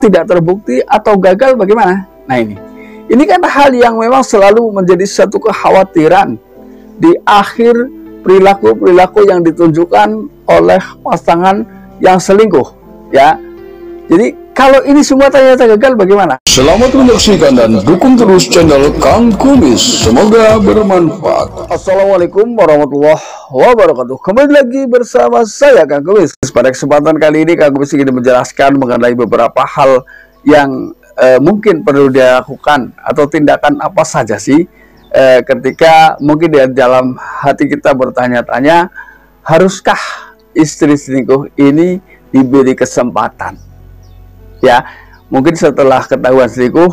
tidak terbukti atau gagal bagaimana? Nah ini kan hal yang memang selalu menjadi satu kekhawatiran di akhir perilaku-perilaku yang ditunjukkan oleh pasangan yang selingkuh, ya. Jadi kalau ini semua ternyata gagal bagaimana? Selamat menyaksikan dan dukung terus channel Kang Kumis. Semoga bermanfaat. Assalamualaikum warahmatullahi wabarakatuh. Kembali lagi bersama saya Kang Kumis. Pada kesempatan kali ini Kang Kumis ingin menjelaskan mengenai beberapa hal yang mungkin perlu dilakukan atau tindakan apa saja sih ketika mungkin di dalam hati kita bertanya-tanya, haruskah istri selingkuh ini diberi kesempatan? Ya, mungkin setelah ketahuan selingkuh,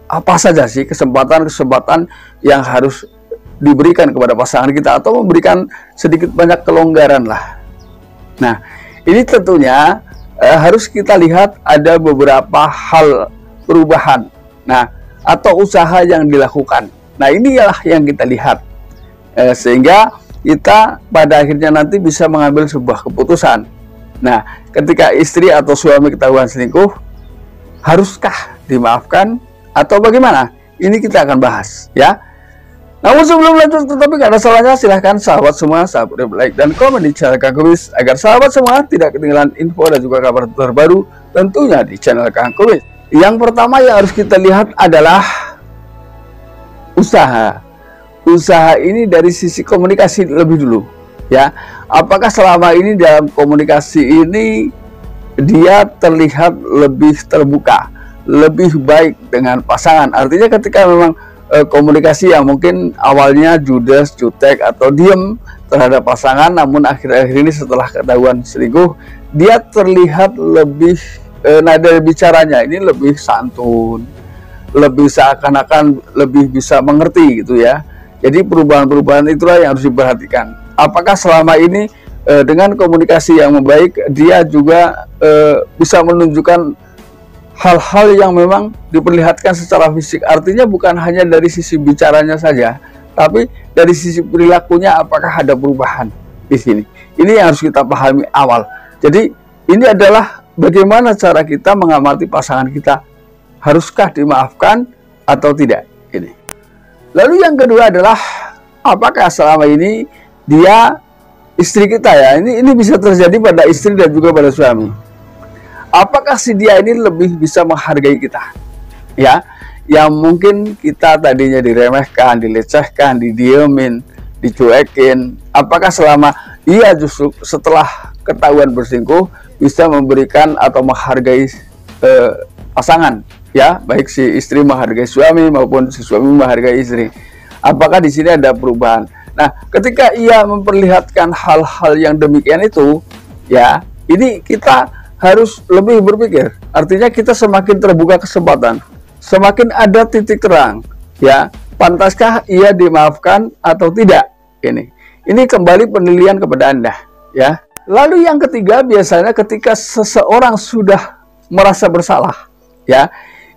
apa saja sih kesempatan-kesempatan yang harus diberikan kepada pasangan kita atau memberikan sedikit banyak kelonggaran lah. Nah, ini tentunya harus kita lihat ada beberapa hal perubahan, nah, atau usaha yang dilakukan. Nah, inilah yang kita lihat, sehingga kita pada akhirnya nanti bisa mengambil sebuah keputusan. Nah, ketika istri atau suami ketahuan selingkuh, haruskah dimaafkan atau bagaimana? Ini kita akan bahas, ya. Namun sebelum lanjut, tetapi gak ada salahnya, silahkan sahabat semua like dan komen di channel Kang Kumis agar sahabat semua tidak ketinggalan info dan juga kabar terbaru tentunya di channel Kang Kumis. Yang pertama yang harus kita lihat adalah usaha. Usaha ini dari sisi komunikasi lebih dulu, ya. Apakah selama ini dalam komunikasi ini dia terlihat lebih terbuka, lebih baik dengan pasangan? Artinya ketika memang komunikasi yang mungkin awalnya judes, jutek atau diem terhadap pasangan, namun akhir-akhir ini setelah ketahuan selingkuh dia terlihat lebih nada bicaranya ini lebih santun, lebih seakan-akan lebih bisa mengerti gitu ya. Jadi perubahan-perubahan itulah yang harus diperhatikan. Apakah selama ini dengan komunikasi yang membaik dia juga bisa menunjukkan hal-hal yang memang diperlihatkan secara fisik? Artinya bukan hanya dari sisi bicaranya saja, tapi dari sisi perilakunya apakah ada perubahan di sini? Ini yang harus kita pahami awal. Jadi ini adalah bagaimana cara kita mengamati pasangan kita, haruskah dimaafkan atau tidak ini. Lalu yang kedua adalah apakah selama ini dia istri kita, ya, ini bisa terjadi pada istri dan juga pada suami. Apakah si dia ini lebih bisa menghargai kita, ya, yang mungkin kita tadinya diremehkan, dilecehkan, didiemin, dicuekin. Apakah selama ia justru setelah ketahuan berselingkuh bisa memberikan atau menghargai pasangan, ya, baik si istri menghargai suami maupun si suami menghargai istri. Apakah di sini ada perubahan? Nah, ketika ia memperlihatkan hal-hal yang demikian itu, ya, ini kita harus lebih berpikir. Artinya kita semakin terbuka kesempatan, semakin ada titik terang, ya, pantaskah ia dimaafkan atau tidak? Ini kembali penilaian kepada Anda, ya. Lalu yang ketiga, biasanya ketika seseorang sudah merasa bersalah, ya,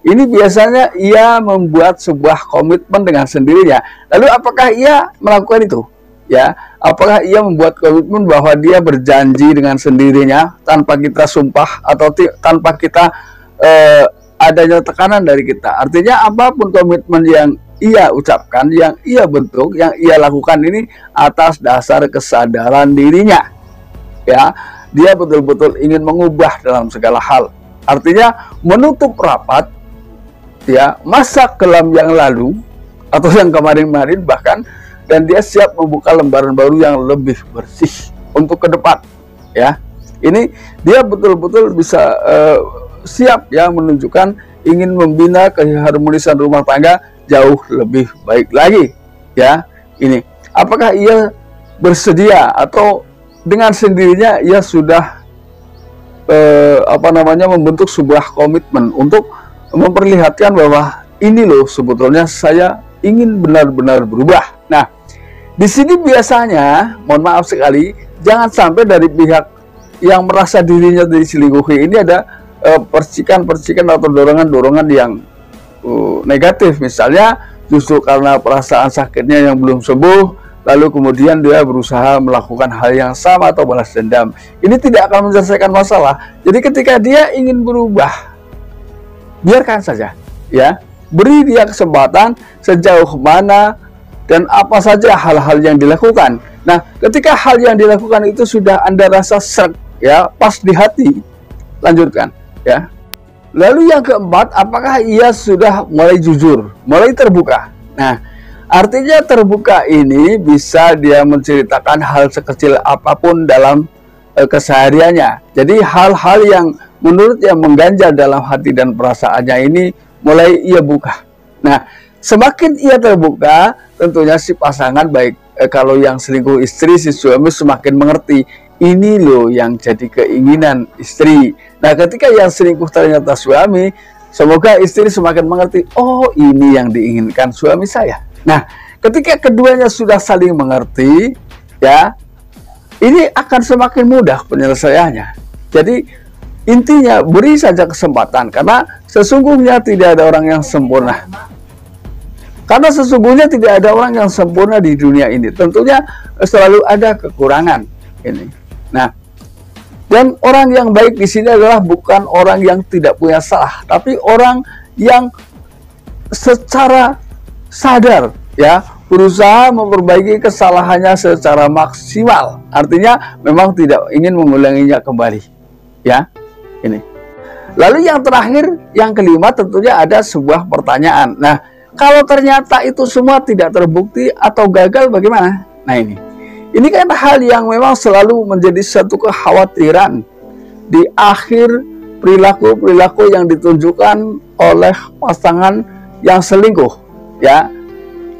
ini biasanya ia membuat sebuah komitmen dengan sendirinya. Lalu apakah ia melakukan itu? Ya, apakah ia membuat komitmen bahwa dia berjanji dengan sendirinya tanpa kita sumpah atau tanpa kita adanya tekanan dari kita? Artinya apapun komitmen yang ia ucapkan, yang ia bentuk, yang ia lakukan ini atas dasar kesadaran dirinya. Ya, dia betul-betul ingin mengubah dalam segala hal. Artinya menutup rapat, ya, masa kelam yang lalu atau yang kemarin-kemarin bahkan, dan dia siap membuka lembaran baru yang lebih bersih untuk ke depan, ya. Ini dia betul-betul bisa siap, ya, menunjukkan ingin membina keharmonisan rumah tangga jauh lebih baik lagi, ya. Ini apakah ia bersedia atau dengan sendirinya ia sudah membentuk sebuah komitmen untuk memperlihatkan bahwa ini loh sebetulnya saya ingin benar-benar berubah. Nah, di sini biasanya, mohon maaf sekali, jangan sampai dari pihak yang merasa dirinya diselingkuhi ini ada percikan-percikan atau dorongan-dorongan yang negatif. Misalnya justru karena perasaan sakitnya yang belum sembuh, lalu kemudian dia berusaha melakukan hal yang sama atau balas dendam. Ini tidak akan menyelesaikan masalah. Jadi ketika dia ingin berubah, biarkan saja, ya. Beri dia kesempatan sejauh mana dan apa saja hal-hal yang dilakukan. Nah, ketika hal yang dilakukan itu sudah Anda rasa sreg, ya, pas di hati, lanjutkan, ya. Lalu yang keempat, apakah ia sudah mulai jujur, mulai terbuka? Nah, artinya terbuka ini bisa dia menceritakan hal sekecil apapun dalam kesehariannya. Jadi hal-hal yang menurutnya mengganjal dalam hati dan perasaannya ini mulai ia buka. Nah, semakin ia terbuka, tentunya si pasangan baik kalau yang selingkuh istri, si suami semakin mengerti ini loh yang jadi keinginan istri. Nah, ketika yang selingkuh ternyata suami, semoga istri semakin mengerti, oh ini yang diinginkan suami saya. Nah, ketika keduanya sudah saling mengerti, ya, ini akan semakin mudah penyelesaiannya. Jadi intinya beri saja kesempatan, karena sesungguhnya tidak ada orang yang sempurna. Karena sesungguhnya tidak ada orang yang sempurna di dunia ini. Tentunya selalu ada kekurangan ini. Nah, dan orang yang baik di sini adalah bukan orang yang tidak punya salah, tapi orang yang secara sadar, ya, berusaha memperbaiki kesalahannya secara maksimal. Artinya memang tidak ingin mengulanginya kembali, ya. Ini. Lalu yang terakhir, yang kelima, tentunya ada sebuah pertanyaan. Nah, kalau ternyata itu semua tidak terbukti atau gagal, bagaimana? Nah, ini kan hal yang memang selalu menjadi satu kekhawatiran di akhir perilaku-perilaku yang ditunjukkan oleh pasangan yang selingkuh, ya.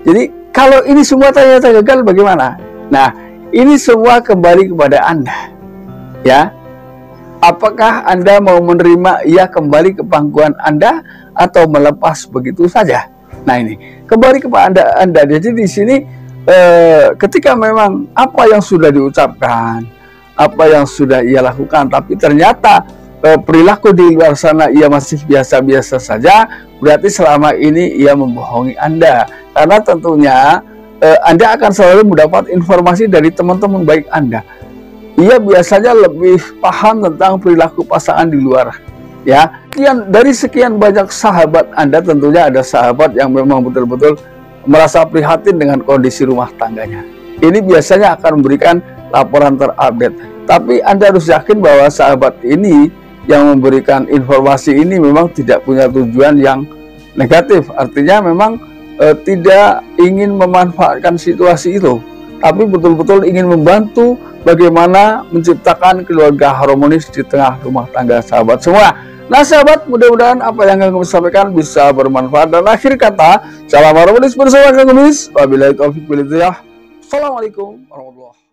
Jadi kalau ini semua ternyata gagal, bagaimana? Nah, ini semua kembali kepada Anda, ya. Apakah Anda mau menerima ia kembali ke pangkuan Anda atau melepas begitu saja? Nah, ini kembali kepada Anda. Jadi di sini ketika memang apa yang sudah diucapkan, apa yang sudah ia lakukan, tapi ternyata perilaku di luar sana ia masih biasa-biasa saja, berarti selama ini ia membohongi Anda. Karena tentunya Anda akan selalu mendapat informasi dari teman-teman baik Anda. Ia biasanya lebih paham tentang perilaku pasangan di luar, ya. Dari sekian banyak sahabat Anda, tentunya ada sahabat yang memang betul-betul merasa prihatin dengan kondisi rumah tangganya. Ini biasanya akan memberikan laporan terupdate. Tapi Anda harus yakin bahwa sahabat ini yang memberikan informasi ini memang tidak punya tujuan yang negatif. Artinya memang tidak ingin memanfaatkan situasi itu, tapi betul-betul ingin membantu bagaimana menciptakan keluarga harmonis di tengah rumah tangga sahabat semua. Nah sahabat, mudah-mudahan apa yang kami sampaikan bisa bermanfaat. Dan akhir kata, salam harmonis bersama Kang Kumis. Wabillahi taufiq wal hidayah. Assalamualaikum warahmatullahi wabarakatuh.